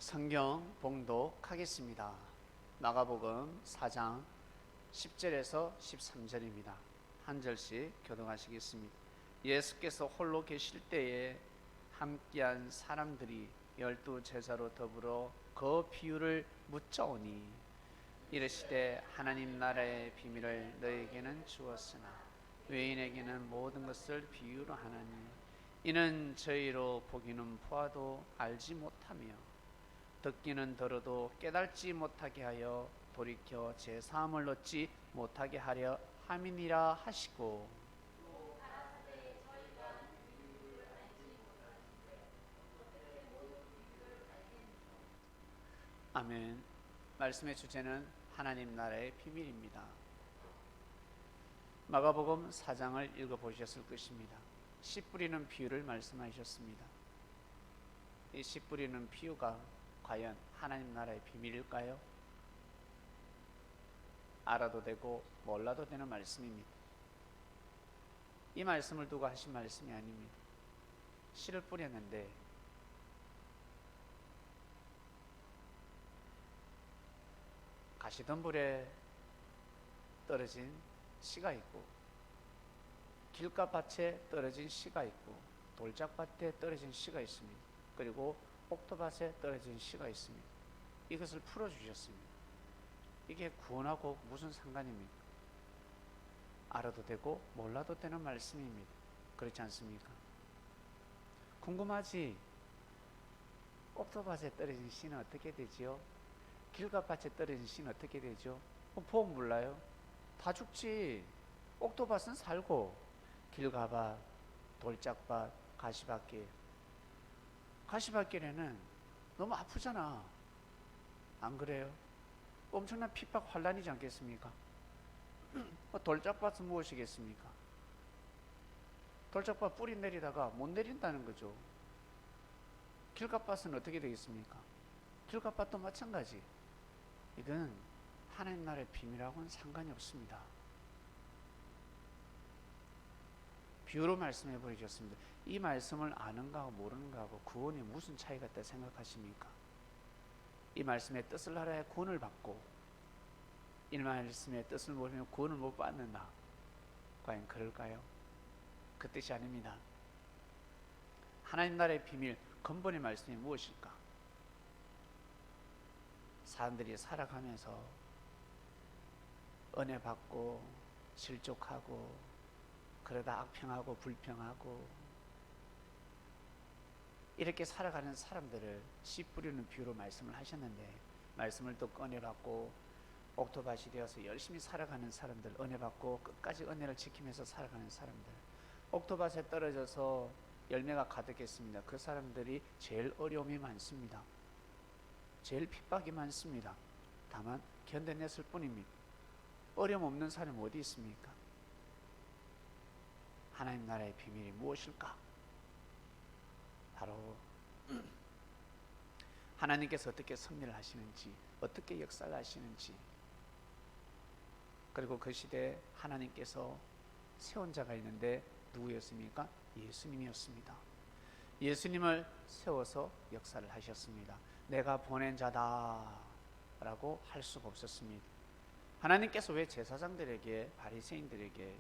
성경 봉독하겠습니다. 마가복음 4장 10절에서 13절입니다. 한 절씩 교독하시겠습니다. 예수께서 홀로 계실 때에 함께한 사람들이 12제자로 더불어 그 비유를 묻자오니 이르시되 하나님 나라의 비밀을 너에게는 주었으나 외인에게는 모든 것을 비유로 하나니 이는 저희로 보기는 보아도 알지 못하며 듣기는 들어도 깨달지 못하게 하여 돌이켜 제사함을 얻지 못하게 하려 함이니라 하시고, 아멘. 말씀의 주제는 하나님 나라의 비밀입니다. 마가복음 4장을 읽어보셨을 것입니다. 씨 뿌리는 비유를 말씀하셨습니다. 이 씨 뿌리는 비유가 과연 하나님 나라의 비밀일까요? 알아도 되고 몰라도 되는 말씀입니다. 이 말씀을 두고 하신 말씀이 아닙니다. 씨를 뿌렸는데 가시덤불에 떨어진 씨가 있고 길가밭에 떨어진 씨가 있고 돌짝밭에 떨어진 씨가 있습니다. 그리고 옥토밭에 떨어진 씨가 있습니다. 이것을 풀어주셨습니다. 이게 구원하고 무슨 상관입니까? 알아도 되고 몰라도 되는 말씀입니다. 그렇지 않습니까? 궁금하지? 옥토밭에 떨어진 씨는 어떻게 되지요? 길가밭에 떨어진 씨는 어떻게 되죠? 보험 몰라요? 다 죽지. 옥토밭은 살고 길가밭, 돌짝밭, 가시밭길. 가시밭길에는 너무 아프잖아. 안 그래요? 엄청난 핍박 환란이지 않겠습니까? 돌짝밭은 무엇이겠습니까? 돌짝밭 뿌리 내리다가 못 내린다는 거죠. 길가밭은 어떻게 되겠습니까? 길가밭도 마찬가지. 이건 하나님 나라의 비밀하고는 상관이 없습니다. 비유로 말씀해 보여주셨습니다. 이 말씀을 아는 거하고 모르는 거하고 구원이 무슨 차이가 있다 생각하십니까? 이 말씀의 뜻을 알아야 구원을 받고 이 말씀의 뜻을 모르면 구원을 못 받는다. 과연 그럴까요? 그 뜻이 아닙니다. 하나님 나라의 비밀 근본의 말씀이 무엇일까? 사람들이 살아가면서 은혜 받고 실족하고 그러다 악평하고 불평하고 이렇게 살아가는 사람들을 씨 뿌리는 비유로 말씀을 하셨는데, 말씀을 또 꺼내받고 옥토밭이 되어서 열심히 살아가는 사람들, 은혜 받고 끝까지 은혜를 지키면서 살아가는 사람들, 옥토밭에 떨어져서 열매가 가득했습니다. 그 사람들이 제일 어려움이 많습니다. 제일 핍박이 많습니다. 다만 견뎌냈을 뿐입니다. 어려움 없는 사람이 어디 있습니까? 하나님 나라의 비밀이 무엇일까? 바로 하나님께서 어떻게 섭리를 하시는지, 어떻게 역사를 하시는지, 그리고 그 시대에 하나님께서 세운 자가 있는데 누구였습니까? 예수님이었습니다. 예수님을 세워서 역사를 하셨습니다. 내가 보낸 자다 라고 할 수가 없었습니다. 하나님께서 왜 제사장들에게, 바리새인들에게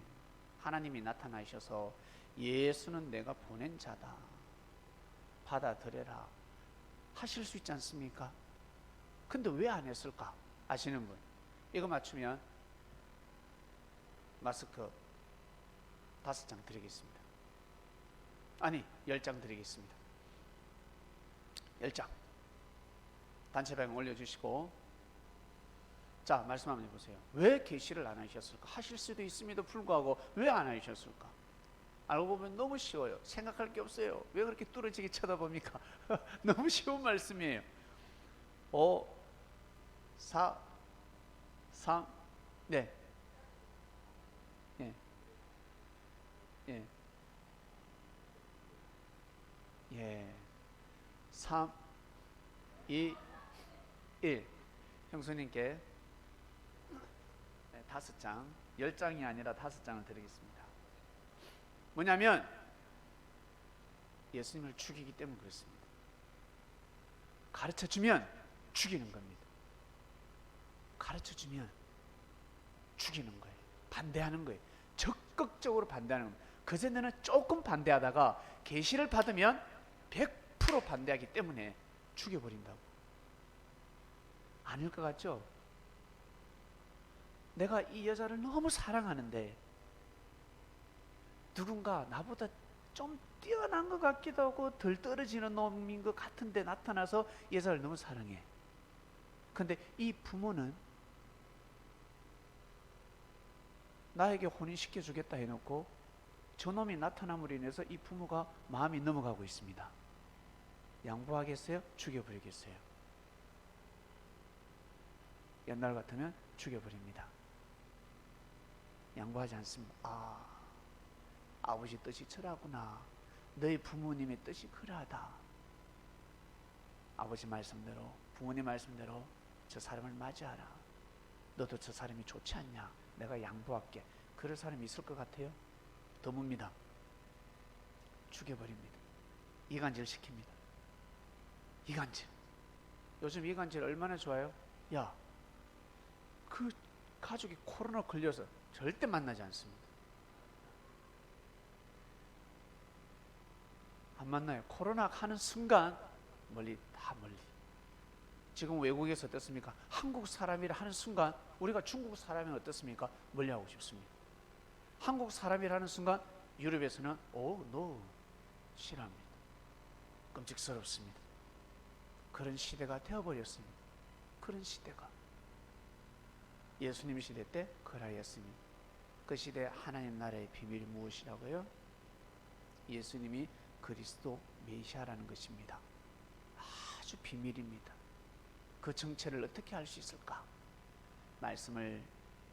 하나님이 나타나셔서 예수는 내가 보낸 자다, 받아들여라 하실 수 있지 않습니까? 근데 왜 안 했을까? 아시는 분? 이거 맞추면 마스크 5장 드리겠습니다. 아니 10장 드리겠습니다. 10장 단체방에 올려주시고, 자 말씀 한번 해보세요. 왜 계시를 안 하셨을까? 하실 수도 있음에도 불구하고 왜 안 하셨을까? 알고 보면 너무 쉬워요. 생각할 게 없어요. 왜 그렇게 뚫어지게 쳐다봅니까? 너무 쉬운 말씀이에요. 5, 4, 3, 네. 예. 예. 예. 3, 2, 1. 형수님께 5장, 10장이 아니라 5장을 드리겠습니다. 뭐냐면 예수님을 죽이기 때문에 그렇습니다. 가르쳐주면 죽이는 겁니다. 가르쳐주면 죽이는 거예요. 반대하는 거예요. 적극적으로 반대하는 겁니다. 그전에는 조금 반대하다가 계시를 받으면 100% 반대하기 때문에 죽여버린다고. 아닐 것 같죠? 내가 이 여자를 너무 사랑하는데 누군가 나보다 좀 뛰어난 것 같기도 하고 덜 떨어지는 놈인 것 같은데 나타나서 이 여자를 너무 사랑해. 근데 이 부모는 나에게 혼인시켜 주겠다 해놓고 저놈이 나타남으로 인해서 이 부모가 마음이 넘어가고 있습니다. 양보하겠어요? 죽여버리겠어요? 옛날 같으면 죽여버립니다. 양보하지 않습니다. 아버지 뜻이 저라구나. 너희 부모님의 뜻이 그러하다. 아버지 말씀대로, 부모님 말씀대로 저 사람을 맞이하라. 너도 저 사람이 좋지 않냐? 내가 양보할게. 그럴 사람이 있을 것 같아요? 드뭅니다. 죽여버립니다. 이간질 시킵니다. 이간질. 요즘 이간질 얼마나 좋아요? 야, 그 가족이 코로나 걸려서 절대 만나지 않습니다. 안 만나요. 코로나 하는 순간 멀리, 다 멀리. 지금 외국에서 어떻습니까? 한국 사람이라 하는 순간 우리가 중국 사람이 어떻습니까? 멀리하고 싶습니다. 한국 사람이라는 순간 유럽에서는 너 싫어합니다. 끔찍스럽습니다. 그런 시대가 되어버렸습니다. 그런 시대가 예수님 시대 때 그라였습니다. 그 시대 하나님 나라의 비밀이 무엇이라고요? 예수님이 그리스도 메시아라는 것입니다. 아주 비밀입니다. 그 정체를 어떻게 알 수 있을까? 말씀을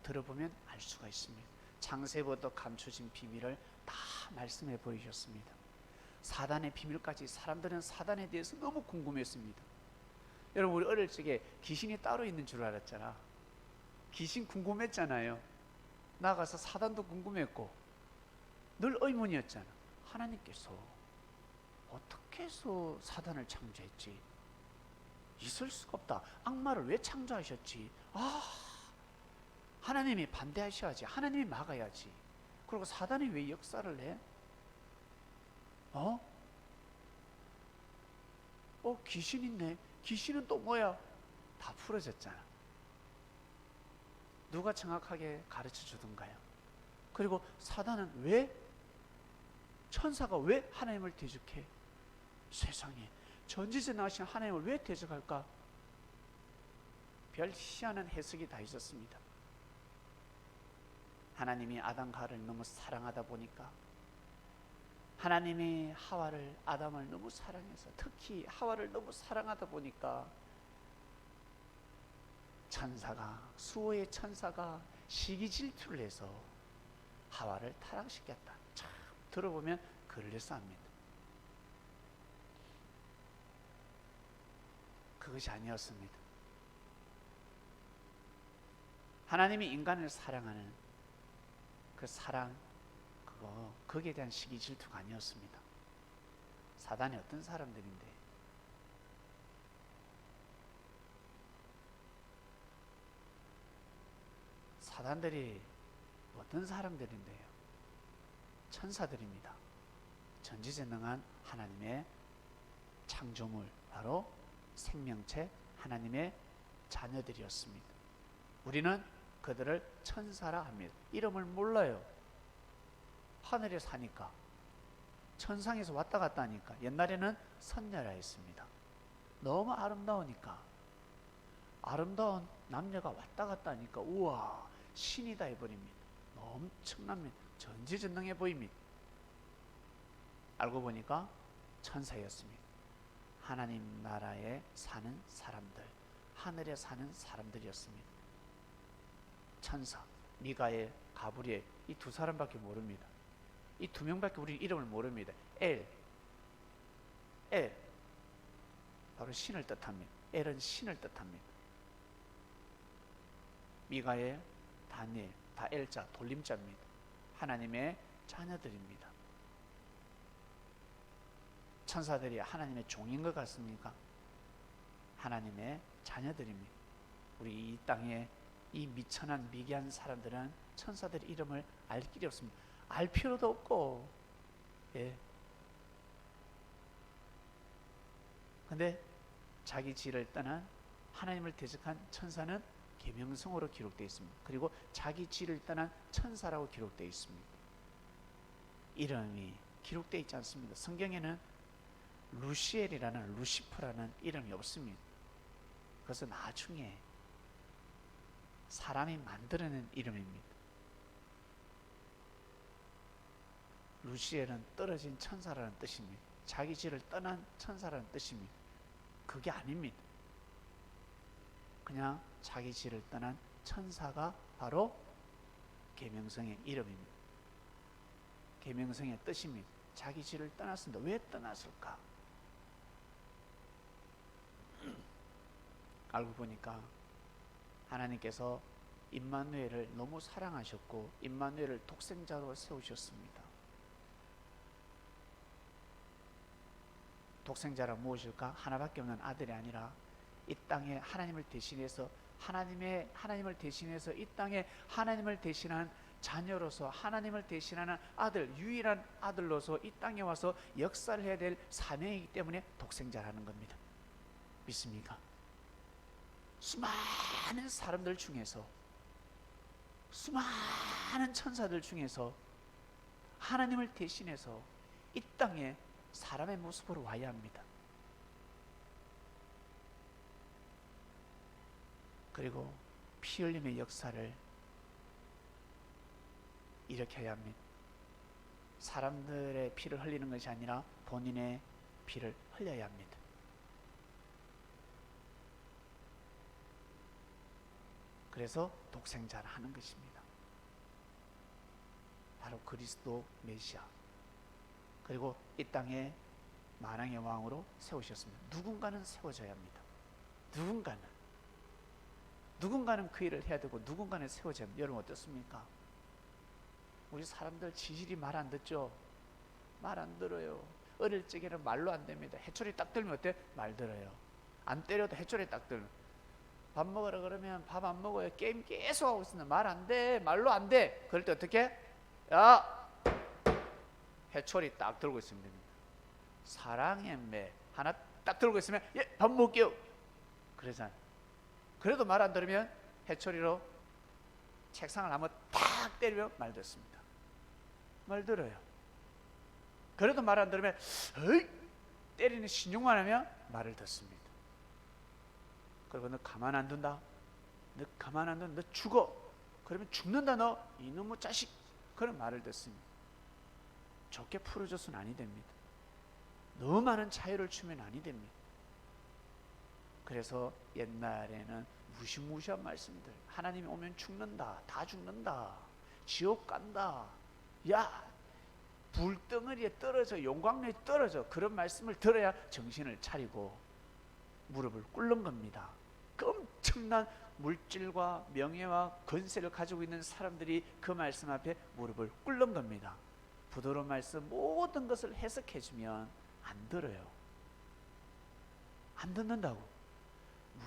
들어보면 알 수가 있습니다. 창세부터 감춰진 비밀을 다 말씀해 보이셨습니다. 사단의 비밀까지. 사람들은 사단에 대해서 너무 궁금했습니다. 여러분, 우리 어릴 적에 귀신이 따로 있는 줄 알았잖아. 귀신 궁금했잖아요. 나가서 사단도 궁금했고 늘 의문이었잖아. 하나님께서 어떻게 해서 사단을 창조했지? 있을 수가 없다. 악마를 왜 창조하셨지? 하나님이 반대하셔야지. 하나님이 막아야지. 그리고 사단이 왜 역사를 해? 귀신 있네. 귀신은 또 뭐야? 다 풀어졌잖아. 누가 정확하게 가르쳐 주던가요? 그리고 사단은 왜, 천사가 왜 하나님을 대적해? 세상에, 전지전능하신 하나님을 왜 대적할까? 별 희한한 해석이 다 있었습니다. 하나님이 아담과 하와를 너무 사랑하다 보니까, 하나님이 하와를, 아담을 너무 사랑해서 특히 하와를 너무 사랑하다 보니까 천사가, 수호의 천사가 시기 질투를 해서 하와를 타락시켰다. 참 들어보면 그럴싸 합니다. 그것이 아니었습니다. 하나님이 인간을 사랑하는 그 사랑, 거기에 대한 시기 질투가 아니었습니다. 사단이 어떤 사람들인데, 사단들이 어떤 사람들인데요? 천사들입니다. 전지전능한 하나님의 창조물, 바로 생명체 하나님의 자녀들이었습니다. 우리는 그들을 천사라 합니다. 이름을 몰라요. 하늘에 사니까, 천상에서 왔다 갔다 하니까. 옛날에는 선녀라 했습니다. 너무 아름다우니까, 아름다운 남녀가 왔다 갔다 하니까 우와, 신이다 해버립니다. 엄청납니다. 전지전능해 보입니다. 알고 보니까 천사였습니다. 하나님 나라에 사는 사람들, 하늘에 사는 사람들이었습니다. 천사, 미가엘, 가브리엘, 이 두 사람밖에 모릅니다. 이 두 명밖에 우리 이름을 모릅니다. 엘, 바로 신을 뜻합니다. 엘은 신을 뜻합니다. 미가엘, 다니엘, 다 엘자, 돌림자입니다. 하나님의 자녀들입니다. 천사들이 하나님의 종인 것 같습니까? 하나님의 자녀들입니다. 우리 이 땅에 이 미천한 미개한 사람들은 천사들 이름을 알 길이 없습니다. 알 필요도 없고, 예. 근데 자기 지를 떠난 하나님을 대적한 천사는 계명성으로 기록되어 있습니다. 그리고 자기 지를 떠난 천사라고 기록되어 있습니다. 이름이 기록되어 있지 않습니다. 성경에는 루시엘이라는 루시퍼라는 이름이 없습니다. 그것은 나중에 사람이 만들어낸 이름입니다. 루시엘은 떨어진 천사라는 뜻입니다. 자기 지를 떠난 천사라는 뜻입니다. 그게 아닙니다. 그냥 자기 지를 떠난 천사가 바로 계명성의 이름입니다. 계명성의 뜻입니다. 자기 지를 떠났습니다. 왜 떠났을까? 알고 보니까 하나님께서 임마누엘을 너무 사랑하셨고 임마누엘을 독생자로 세우셨습니다. 독생자란 무엇일까? 하나밖에 없는 아들이 아니라 이 땅에 하나님을 대신해서 하나님을 대신해서 이 땅에 하나님을 대신한 자녀로서 하나님을 대신하는 아들, 유일한 아들로서 이 땅에 와서 역사를 해야 될 사명이기 때문에 독생자라는 겁니다. 믿습니까? 수많은 사람들 중에서, 수많은 천사들 중에서 하나님을 대신해서 이 땅에 사람의 모습으로 와야 합니다. 그리고 피 흘림의 역사를 일으켜야 합니다. 사람들의 피를 흘리는 것이 아니라 본인의 피를 흘려야 합니다. 그래서 독생자를 하는 것입니다. 바로 그리스도 메시아. 그리고 이 땅에 만왕의 왕으로 세우셨습니다. 누군가는 세워져야 합니다. 누군가는 그 일을 해야 되고 누군가는 세워져야 합니다. 여러분 어떻습니까? 우리 사람들 지질이 말 안 듣죠? 말 안 들어요. 어릴 적에는 말로 안 됩니다. 해초리 딱 들면 어때? 말 들어요. 안 때려도 해초리 딱 들면. 밥 먹으라 그러면 밥 안 먹어요. 게임 계속 하고 있으면 말 안 돼. 말로 안 돼. 그럴 때 어떻게? 야! 해초리 딱 들고 있으면 됩니다. 사랑의 매 하나 딱 들고 있으면 예, 밥 먹게요. 그러잖아요. 그래도 말 안 들으면 해초리로 책상을 한번 탁 때리면 말 듣습니다. 말 들어요. 그래도 말 안 들으면 어이! 때리는 신용만 하면 말을 듣습니다. 그리고 너 가만 안 둔다. 너 가만 안 둔다. 너 죽어. 그러면 죽는다 너 이놈의 자식. 그런 말을 듣습니다. 좋게 풀어줘서는 아니 됩니다. 너무 많은 자유를 주면 아니 됩니다. 그래서 옛날에는 무시무시한 말씀들, 하나님이 오면 죽는다, 다 죽는다, 지옥 간다, 야 불덩어리에 떨어져, 용광로에 떨어져, 그런 말씀을 들어야 정신을 차리고 무릎을 꿇는 겁니다. 그 엄청난 물질과 명예와 권세를 가지고 있는 사람들이 그 말씀 앞에 무릎을 꿇는 겁니다. 부드러운 말씀 모든 것을 해석해주면 안 들어요. 안 듣는다고.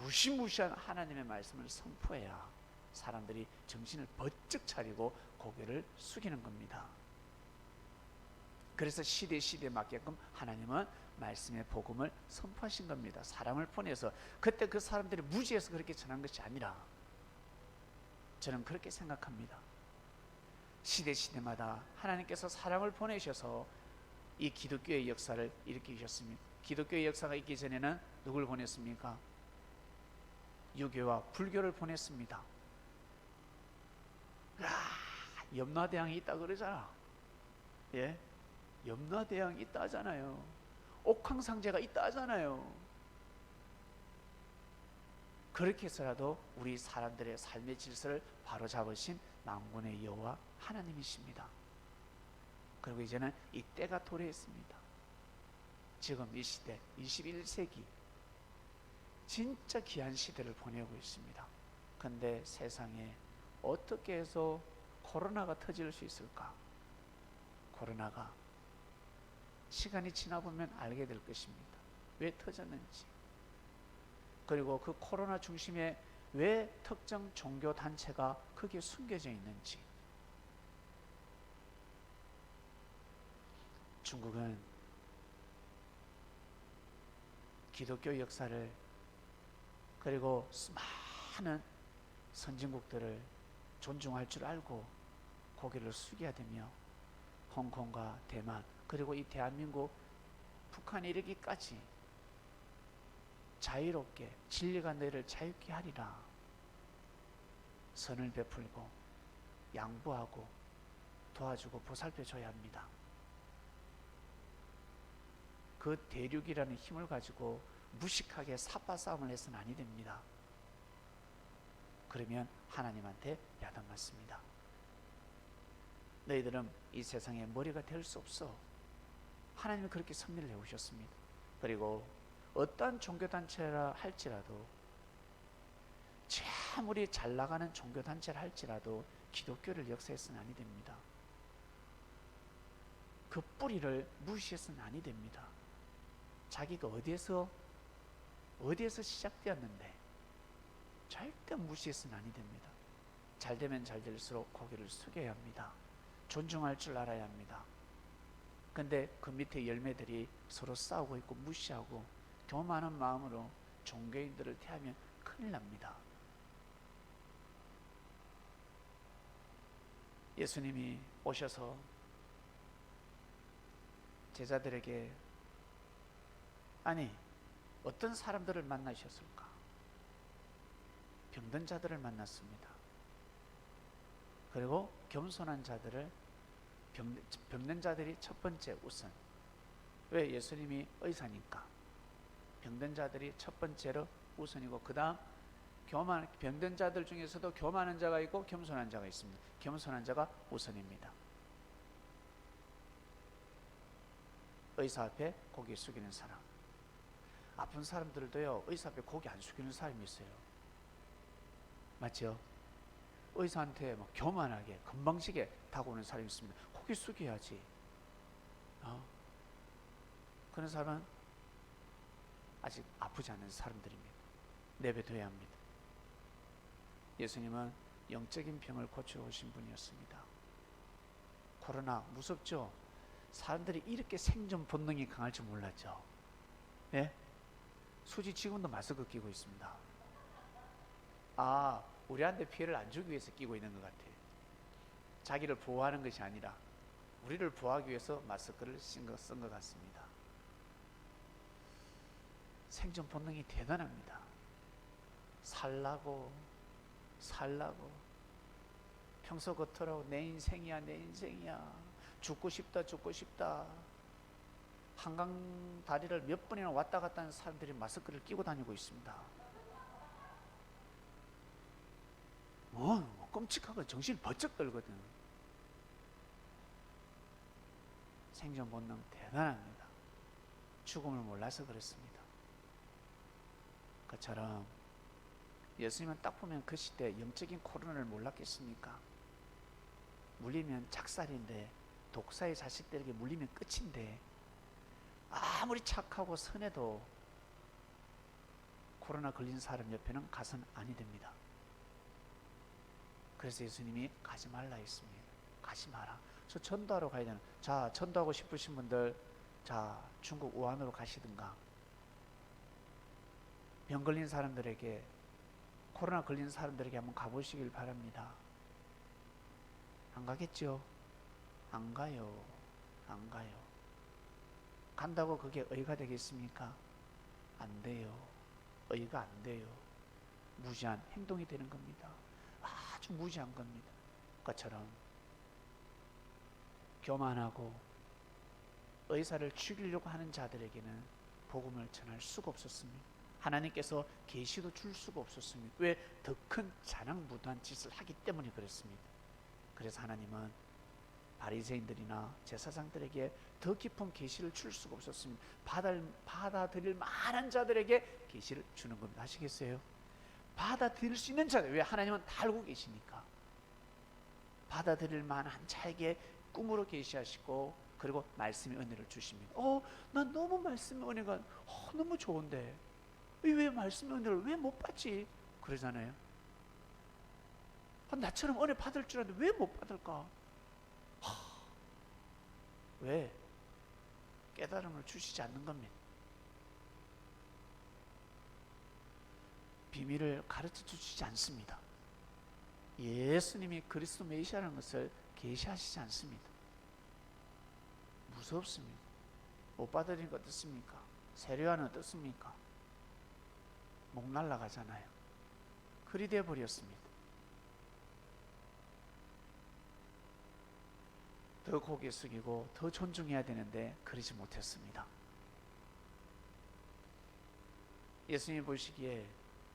무시무시한 하나님의 말씀을 선포해야 사람들이 정신을 번쩍 차리고 고개를 숙이는 겁니다. 그래서 시대에 맞게끔 하나님은 말씀의 복음을 선포하신 겁니다. 사람을 보내서. 그때 그 사람들이 무지해서 그렇게 전한 것이 아니라, 저는 그렇게 생각합니다. 시대마다 하나님께서 사람을 보내셔서 이 기독교의 역사를 일으키셨습니다. 기독교의 역사가 있기 전에는 누굴 보냈습니까? 유교와 불교를 보냈습니다. 염라대왕이 있다 그러잖아. 예? 염라대왕이 있다 하잖아요. 옥황상제가 있다 하잖아요. 그렇게 해서라도 우리 사람들의 삶의 질서를 바로잡으신 만군의 여호와 하나님이십니다. 그리고 이제는 이 때가 도래했습니다. 지금 이 시대 21세기 진짜 귀한 시대를 보내고 있습니다. 근데 세상에 어떻게 해서 코로나가 터질 수 있을까? 코로나가 시간이 지나보면 알게 될 것입니다. 왜 터졌는지. 그리고 그 코로나 중심에 왜 특정 종교 단체가 거기에 숨겨져 있는지. 중국은 기독교 역사를 그리고 많은 선진국들을 존중할 줄 알고 고개를 숙여야 되며, 홍콩과 대만 그리고 이 대한민국, 북한에 이르기까지 자유롭게 진리가 너희를 자유케 하리라 선을 베풀고 양보하고 도와주고 보살펴 줘야 합니다. 그 대륙이라는 힘을 가지고 무식하게 삽바 싸움을 해서는 아니 됩니다. 그러면 하나님한테 야단맞습니다. 너희들은 이 세상의 머리가 될 수 없어. 하나님은 그렇게 섭리를 해오셨습니다. 그리고 어떠한 종교단체라 할지라도, 아무리 잘 나가는 종교단체라 할지라도 기독교를 역사해서는 아니 됩니다. 그 뿌리를 무시해서는 아니 됩니다. 자기가 어디에서 시작되었는데 절대 무시해서는 아니 됩니다. 잘 되면 잘 될수록 고개를 숙여야 합니다. 존중할 줄 알아야 합니다. 근데 그 밑에 열매들이 서로 싸우고 있고 무시하고 교만한 마음으로 종교인들을 대하면 큰일 납니다. 예수님이 오셔서 제자들에게 어떤 사람들을 만나셨을까? 병든 자들을 만났습니다. 그리고 겸손한 자들을, 병든 자들이 첫 번째 우선. 왜? 예수님이 의사니까. 병든 자들이 첫 번째로 우선이고, 그 다음 병든 자들 중에서도 교만한 자가 있고 겸손한 자가 있습니다. 겸손한 자가 우선입니다. 의사 앞에 고개 숙이는 사람. 아픈 사람들도요, 의사 앞에 고개 안 숙이는 사람이 있어요. 맞죠? 의사한테 막 교만하게 건방지게 다가오는 사람이 있습니다. 고개 숙여야지. 그런 사람은 아직 아프지 않은 사람들입니다. 내버려둬야 합니다. 예수님은 영적인 병을 고치러 오신 분이었습니다. 코로나 무섭죠? 사람들이 이렇게 생존 본능이 강할 줄 몰랐죠. 예? 수지 지금도 마스크 끼고 있습니다. 우리한테 피해를 안 주기 위해서 끼고 있는 것 같아요. 자기를 보호하는 것이 아니라 우리를 보호하기 위해서 마스크를 쓴 것 같습니다. 생존 본능이 대단합니다. 살라고 평소 겉으로 내 인생이야 죽고 싶다. 한강 다리를 몇 번이나 왔다 갔다 하는 사람들이 마스크를 끼고 다니고 있습니다. 끔찍하고 정신이 번쩍 들거든. 생존 본능 대단합니다. 죽음을 몰라서 그렇습니다. 그처럼 예수님은 딱 보면 그 시대 영적인 코로나를 몰랐겠습니까? 물리면 작살인데, 독사의 자식들에게 물리면 끝인데, 아무리 착하고 선해도 코로나 걸린 사람 옆에는 가서는 아니 됩니다. 그래서 예수님이 가지 말라 했습니다. 가지 마라. 저 전도하러 가야 되는. 자, 전도하고 싶으신 분들, 중국 우한으로 가시든가, 병 걸린 사람들에게, 코로나 걸린 사람들에게 한번 가보시길 바랍니다. 안 가겠죠? 안 가요. 간다고 그게 의가 되겠습니까? 안 돼요. 의가 안 돼요. 무지한 행동이 되는 겁니다. 아주 무지한 겁니다. 그것처럼 교만하고 의사를 죽이려고 하는 자들에게는 복음을 전할 수가 없었습니다. 하나님께서 계시도 줄 수가 없었습니다. 왜? 더 큰 자랑무도한 짓을 하기 때문에 그렇습니다. 그래서 하나님은 바리새인들이나 제사장들에게 더 깊은 계시를 줄 수가 없었습니다. 받아들일 만한 자들에게 계시를 주는 겁니다. 아시겠어요? 받아들일 수 있는 자들. 왜? 하나님은 다 알고 계시니까. 받아들일 만한 자에게 꿈으로 계시하시고, 그리고 말씀의 은혜를 주십니다. 난 너무 말씀의 은혜가 너무 좋은데, 왜 말씀의 은혜를 왜 못 받지? 그러잖아요. 나처럼 은혜 받을 줄 아는데 왜 못 받을까? 왜? 깨달음을 주시지 않는 겁니다. 비밀을 가르쳐 주시지 않습니다. 예수님이 그리스도 메시아라는 것을 계시하시지 않습니다. 무섭습니다. 못 받으니까 어떻습니까? 세례요한은 어떻습니까? 목 날라가잖아요. 그리 되어버렸습니다. 더 고개 숙이고 더 존중해야 되는데 그러지 못했습니다. 예수님 보시기에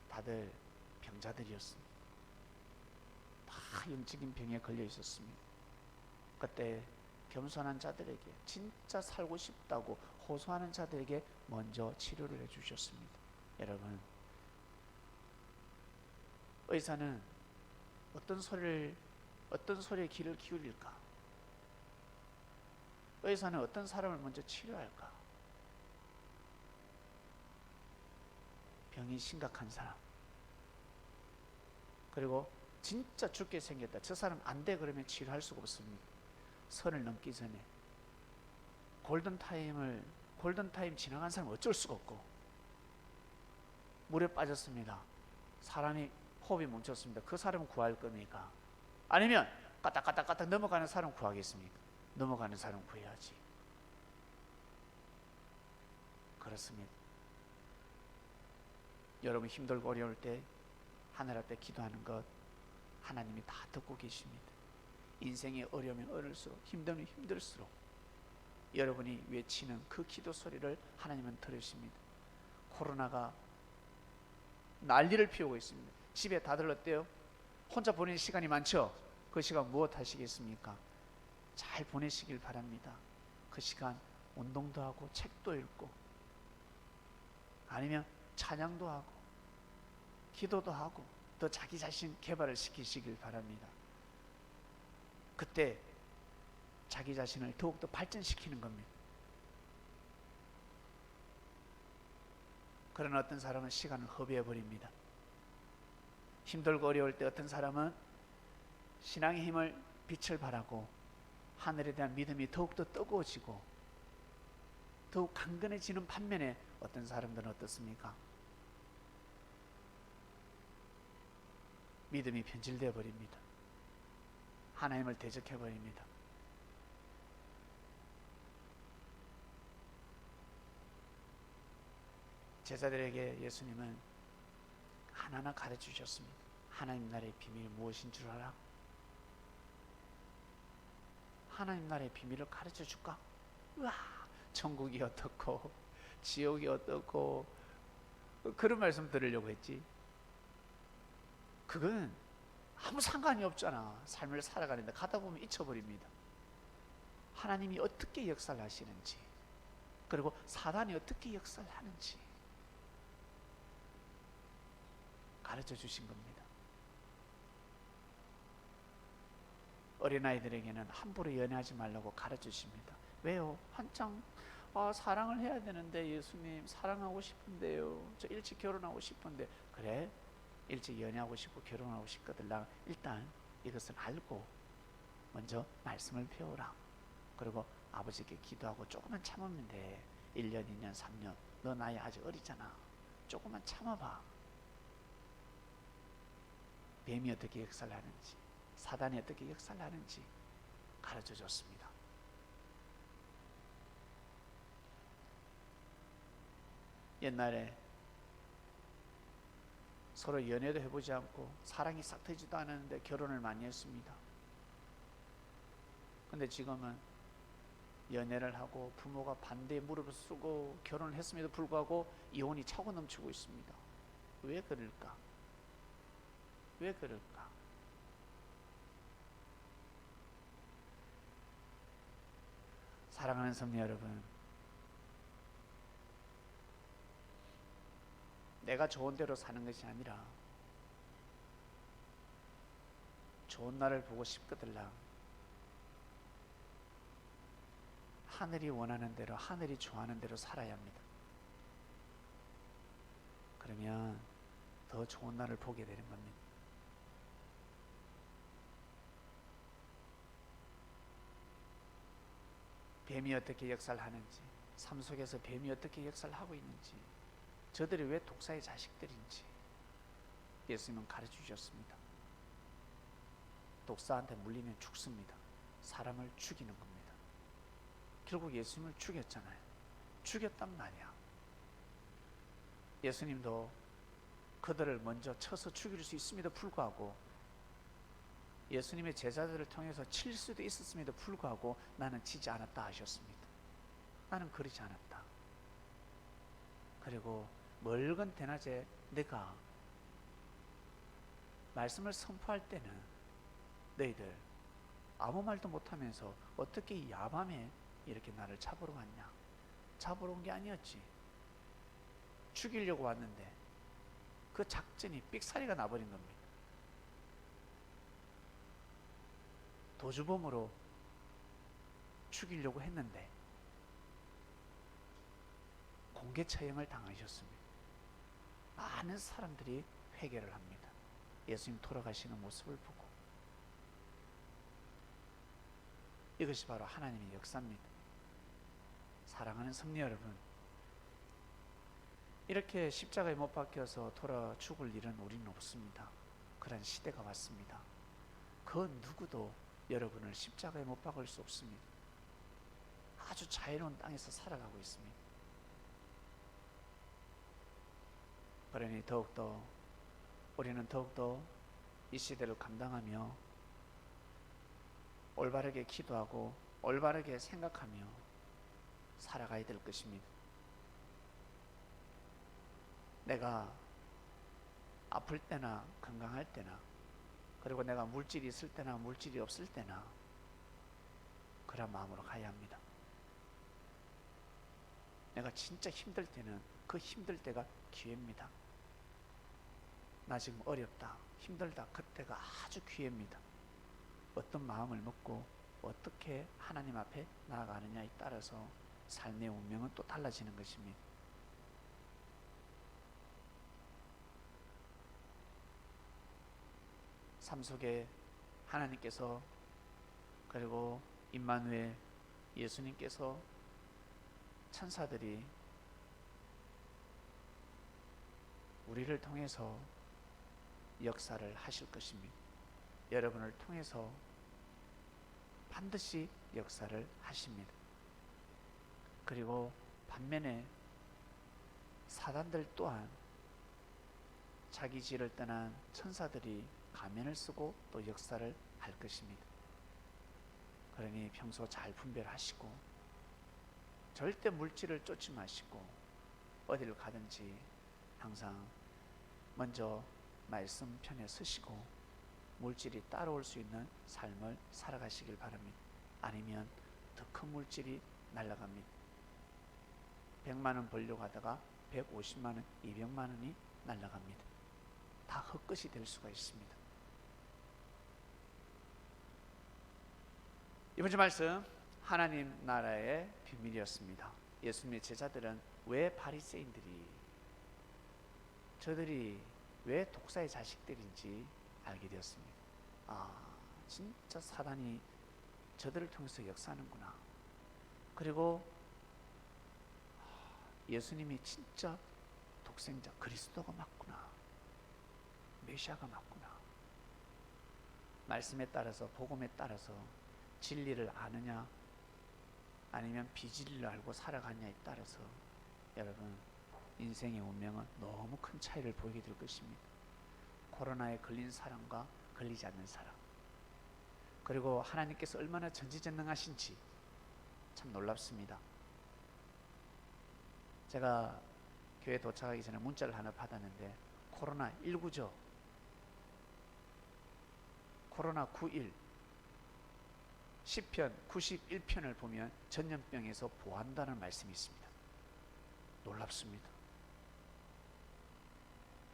다들 병자들이었습니다. 다 영적인 병에 걸려 있었습니다. 그때 겸손한 자들에게, 진짜 살고 싶다고 호소하는 자들에게 먼저 치료를 해주셨습니다. 여러분, 의사는 어떤 소리에 귀를 기울일까? 의사는 어떤 사람을 먼저 치료할까? 병이 심각한 사람, 그리고 진짜 죽게 생겼다, 저 사람 안 돼, 그러면 치료할 수가 없습니다. 선을 넘기 전에 골든타임 지나간 사람은 어쩔 수가 없고, 물에 빠졌습니다. 사람이 호흡이 멈췄습니다. 그 사람은 구할 겁니까? 아니면 까딱까딱 넘어가는 사람 구하겠습니까? 넘어가는 사람 구해야지. 그렇습니다. 여러분 힘들고 어려울 때 하늘 앞에 기도하는 것 하나님이 다 듣고 계십니다. 인생이 어려우면 어려울수록, 힘들면 힘들수록 여러분이 외치는 그 기도 소리를 하나님은 들으십니다. 코로나가 난리를 피우고 있습니다. 집에 다들 어때요? 혼자 보내는 시간이 많죠? 그 시간 무엇 하시겠습니까? 잘 보내시길 바랍니다. 그 시간 운동도 하고 책도 읽고, 아니면 찬양도 하고 기도도 하고 더 자기 자신 개발을 시키시길 바랍니다. 그때 자기 자신을 더욱더 발전시키는 겁니다. 그러나 어떤 사람은 시간을 허비해 버립니다. 힘들고 어려울 때 어떤 사람은 신앙의 힘을, 빛을 발하고 하늘에 대한 믿음이 더욱더 뜨거워지고 더욱 강건해지는 반면에 어떤 사람들은 어떻습니까? 믿음이 변질되어 버립니다. 하나님을 대적해 버립니다. 제자들에게 예수님은 하나하나 가르쳐 주셨습니다. 하나님 나라의 비밀이 무엇인 줄 알아? 하나님 나라의 비밀을 가르쳐 줄까? 우와, 천국이 어떻고 지옥이 어떻고 그런 말씀 들으려고 했지. 그건 아무 상관이 없잖아. 삶을 살아가는데 가다 보면 잊혀버립니다. 하나님이 어떻게 역사를 하시는지, 그리고 사단이 어떻게 역사를 하는지 가르쳐 주신 겁니다. 어린아이들에게는 함부로 연애하지 말라고 가르쳐 주십니다. 왜요? 한창 사랑을 해야 되는데, 예수님 사랑하고 싶은데요, 저 일찍 결혼하고 싶은데. 그래? 일찍 연애하고 싶고 결혼하고 싶거든. 일단 이것을 알고 먼저 말씀을 배우라. 그리고 아버지께 기도하고 조금만 참으면 돼. 1년, 2년, 3년. 너 나이 아직 어리잖아. 조금만 참아봐. 뱀이 어떻게 역사를 하는지, 사단이 어떻게 역사를 하는지 가르쳐 줬습니다. 옛날에 서로 연애도 해보지 않고 사랑이 싹 트지도 않았는데 결혼을 많이 했습니다. 근데 지금은 연애를 하고 부모가 반대에 무릎을 쓰고 결혼을 했음에도 불구하고 이혼이 차고 넘치고 있습니다. 왜 그럴까? 왜 그럴까? 사랑하는 성도 여러분, 내가 좋은 대로 사는 것이 아니라 좋은 날을 보고 싶거들랑 하늘이 원하는 대로, 하늘이 좋아하는 대로 살아야 합니다. 그러면 더 좋은 날을 보게 되는 겁니다. 뱀이 어떻게 역사를 하는지, 삶 속에서 뱀이 어떻게 역사를 하고 있는지, 저들이 왜 독사의 자식들인지 예수님은 가르쳐 주셨습니다. 독사한테 물리면 죽습니다. 사람을 죽이는 겁니다. 결국 예수님을 죽였잖아요. 죽였단 말이야. 예수님도 그들을 먼저 쳐서 죽일 수 있음에도 불구하고, 예수님의 제자들을 통해서 칠 수도 있었음에도 불구하고 나는 치지 않았다 하셨습니다. 나는 그러지 않았다. 그리고 멀건 대낮에 내가 말씀을 선포할 때는 너희들 아무 말도 못하면서 어떻게 이 야밤에 이렇게 나를 잡으러 왔냐? 잡으러 온 게 아니었지. 죽이려고 왔는데 그 작전이 삑사리가 나버린 겁니다. 도주범으로 죽이려고 했는데 공개 처형을 당하셨습니다. 많은 사람들이 회개를 합니다. 예수님 돌아가시는 모습을 보고. 이것이 바로 하나님의 역사입니다. 사랑하는 성도 여러분, 이렇게 십자가에 못 박혀서 돌아 죽을 일은 우리는 없습니다. 그런 시대가 왔습니다. 그 누구도 여러분을 십자가에 못 박을 수 없습니다. 아주 자유로운 땅에서 살아가고 있습니다. 그러니 우리는 더욱더 이 시대를 감당하며 올바르게 기도하고 올바르게 생각하며 살아가야 될 것입니다. 내가 아플 때나 건강할 때나, 그리고 내가 물질이 있을 때나 물질이 없을 때나 그런 마음으로 가야 합니다. 내가 진짜 힘들 때는 그 힘들 때가 기회입니다. 나 지금 어렵다, 힘들다, 그때가 아주 기회입니다. 어떤 마음을 먹고 어떻게 하나님 앞에 나아가느냐에 따라서 삶의 운명은 또 달라지는 것입니다. 삶 속에 하나님께서, 그리고 임마누엘 예수님께서, 천사들이 우리를 통해서 역사를 하실 것입니다. 여러분을 통해서 반드시 역사를 하십니다. 그리고 반면에 사단들 또한 자기 지를 떠난 천사들이 가면을 쓰고 또 역사를 할 것입니다. 그러니 평소 잘 분별하시고 절대 물질을 쫓지 마시고 어디를 가든지 항상 먼저 말씀 편에 서시고 물질이 따라올 수 있는 삶을 살아가시길 바랍니다. 아니면 더 큰 물질이 날아갑니다. 100만 원 벌려고 하다가 150만 원, 200만 원이 날아갑니다. 다 헛것이 될 수가 있습니다. 이번 주 말씀, 하나님 나라의 비밀이었습니다. 예수님의 제자들은 왜 바리새인들이, 저들이 왜 독사의 자식들인지 알게 되었습니다. 진짜 사단이 저들을 통해서 역사하는구나. 그리고 예수님이 진짜 독생자 그리스도가 맞구나, 메시아가 맞구나. 말씀에 따라서, 복음에 따라서 진리를 아느냐 아니면 비진리를 알고 살아가냐에 따라서 여러분 인생의 운명은 너무 큰 차이를 보이게 될 것입니다. 코로나에 걸린 사람과 걸리지 않는 사람, 그리고 하나님께서 얼마나 전지전능하신지 참 놀랍습니다. 제가 교회 도착하기 전에 문자를 하나 받았는데, 코로나19죠. 코로나91 시편 91편을 보면 전염병에서 보호한다는 말씀이 있습니다. 놀랍습니다.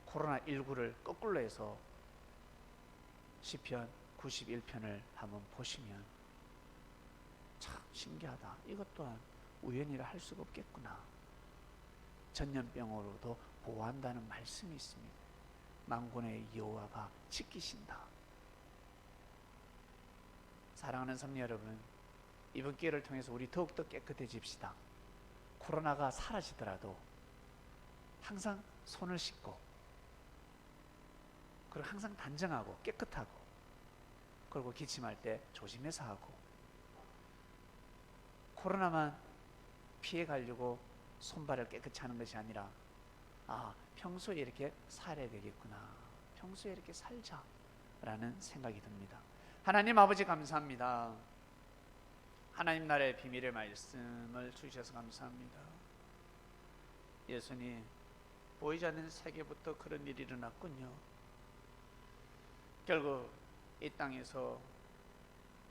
코로나19를 거꾸로 해서 시편 91편을 한번 보시면 참 신기하다. 이것 또한 우연이라 할 수가 없겠구나. 전염병으로도 보호한다는 말씀이 있습니다. 만군의 여호와가 지키신다. 사랑하는 성도 여러분, 이번 기회를 통해서 우리 더욱더 깨끗해집시다. 코로나가 사라지더라도 항상 손을 씻고, 그리고 항상 단정하고 깨끗하고, 그리고 기침할 때 조심해서 하고, 코로나만 피해 가려고 손발을 깨끗이 하는 것이 아니라 평소에 이렇게 살아야 되겠구나, 평소에 이렇게 살자 라는 생각이 듭니다. 하나님 아버지 감사합니다. 하나님 나라의 비밀의 말씀을 주셔서 감사합니다. 예수님, 보이지 않는 세계부터 그런 일이 일어났군요. 결국 이 땅에서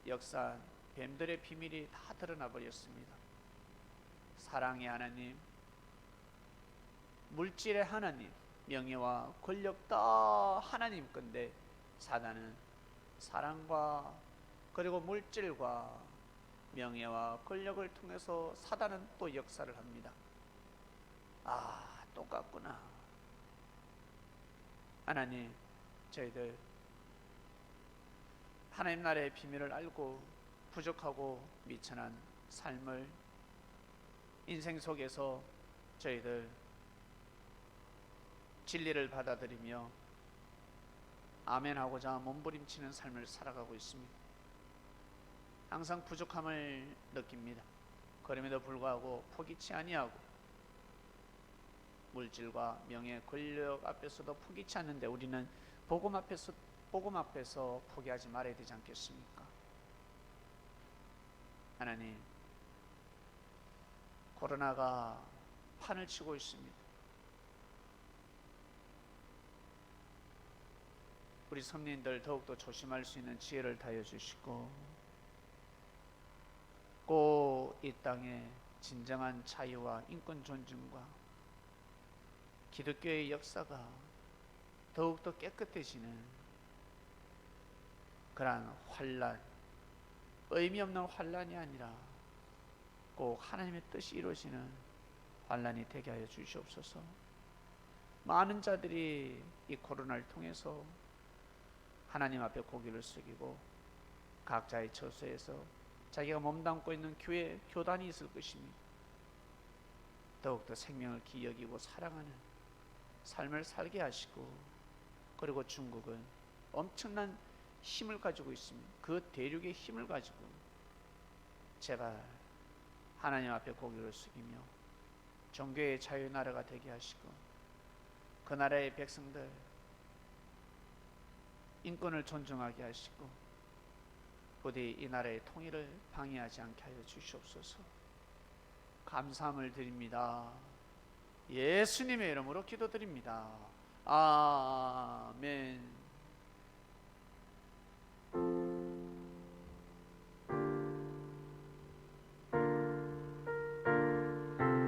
역사한 뱀들의 비밀이 다 드러나 버렸습니다. 사랑의 하나님, 물질의 하나님, 명예와 권력 다 하나님 건데 사단은 사랑과 그리고 물질과 명예와 권력을 통해서 사단은 또 역사를 합니다. 똑같구나. 하나님, 저희들 하나님 나라의 비밀을 알고 부족하고 미천한 삶을 인생 속에서 저희들 진리를 받아들이며 아멘하고자 몸부림치는 삶을 살아가고 있습니다. 항상 부족함을 느낍니다. 그럼에도 불구하고 포기치 아니하고 물질과 명예, 권력 앞에서도 포기치 않는데 우리는 복음 앞에서 포기하지 말아야 되지 않겠습니까? 하나님, 코로나가 판을 치고 있습니다. 우리 성도님들 더욱더 조심할 수 있는 지혜를 다해 주시고, 꼭 이 땅에 진정한 자유와 인권 존중과 기독교의 역사가 더욱더 깨끗해지는 그러한 환난, 의미 없는 환난이 아니라 꼭 하나님의 뜻이 이루어지는 환난이 되게 하여 주시옵소서. 많은 자들이 이 코로나를 통해서 하나님 앞에 고개를 숙이고 각자의 처소에서 자기가 몸담고 있는 교회, 교단이 있을 것입니다. 더욱더 생명을 기여기고 사랑하는 삶을 살게 하시고, 그리고 중국은 엄청난 힘을 가지고 있습니다. 그 대륙의 힘을 가지고 제발 하나님 앞에 고개를 숙이며 종교의 자유 나라가 되게 하시고, 그 나라의 백성들 인권을 존중하게 하시고, 부디 이 나라의 통일을 방해하지 않게 하여 주시옵소서. 감사함을 드립니다. 예수님의 이름으로 기도드립니다. 아멘.